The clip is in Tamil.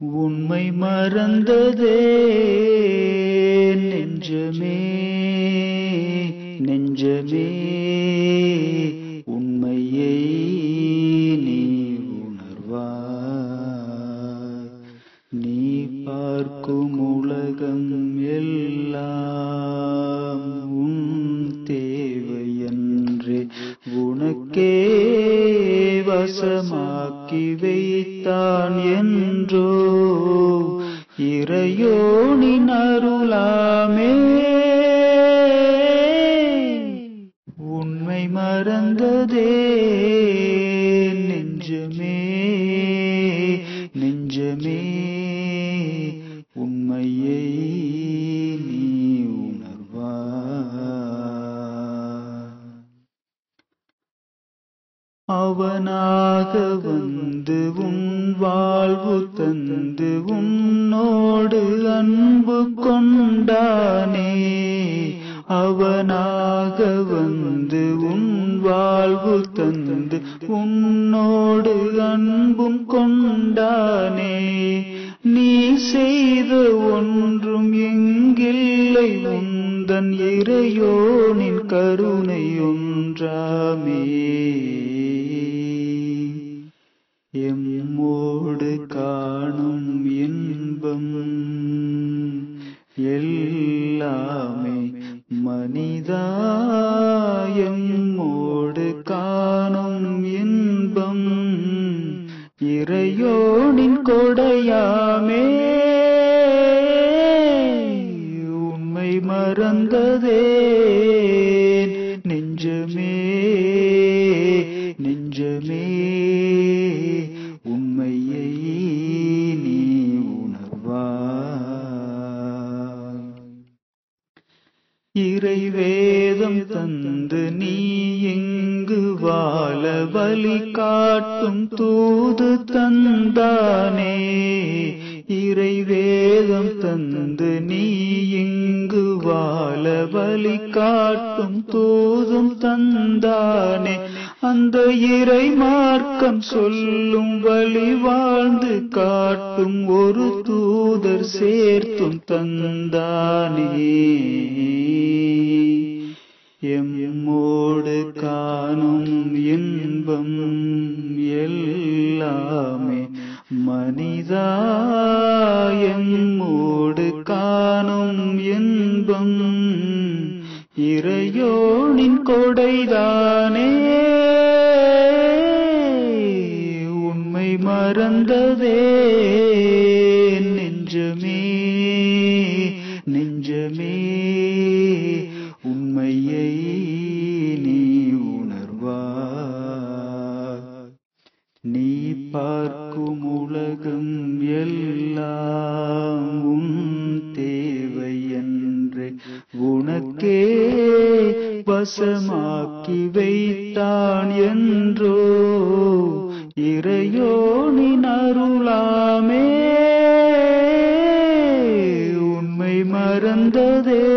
உண்மை மறந்ததே நெஞ்சமே நெஞ்சமே, உண்மையை நீ உணர்வாய். நீ பார்க்கும் உலகம் எல்லாம் உன் தேவையன்றே உனக்கே வசமாக்கி வைத்தான் என்றோ இறையோனின் அருளாமே. உண்மை மறந்ததே நெஞ்சமே நெஞ்சமே, உண்மையை நீ உணர்வாய். அவனாக வந்து உன் வாழ்வு தந்து உன்னோடு அன்பு கொண்டானே. அவனாக வந்து உன் வாழ்வு தந்து உன்னோடு அன்பும் கொண்டானே. நீ செய்த ஒன்றும் எங்கில்லை உந்தன் இறையோனின் கருணை ஒன்றாமே. எம்மோடு காணும் இன்பம் எல்லாமே மனிதா, எம்மோடு காணும் இன்பம் இறையோனின் கொடையாமே. உண்மை மறந்ததே நெஞ்சமே நெஞ்சமே, உண்மையை நீ உணர்வாய். இறைவேதம் தந்து நீ எங்கு வாழ வழி காட்டும் தூது தந்தானே. இறைவேதம் தந்து நீ எங்கு வாழ வழி காட்டும் தூதும் தந்தானே. அந்த இறை மார்க்கம் சொல்லும் வழி வாழ்ந்து காட்டும் ஒரு தூதர் சேர்த்தும் தந்தானே. எம்மோடு காணும் இன்பம் எல்லாமே மனிதா, எம்மோடு காணும் இன்பம் இறையோனின் கொடைதானே. உண்மை மறந்ததே நெஞ்சமே நெஞ்சமே, உண்மையை நீ உணர்வாய். நீ பார்க்கும் உலகம் எல்லாம் உன் தேவை என்று உனக்கே வசமாக்கி வைத்தான் என்றோ இறையோனின் அருளாமே. உண்மை மறந்ததே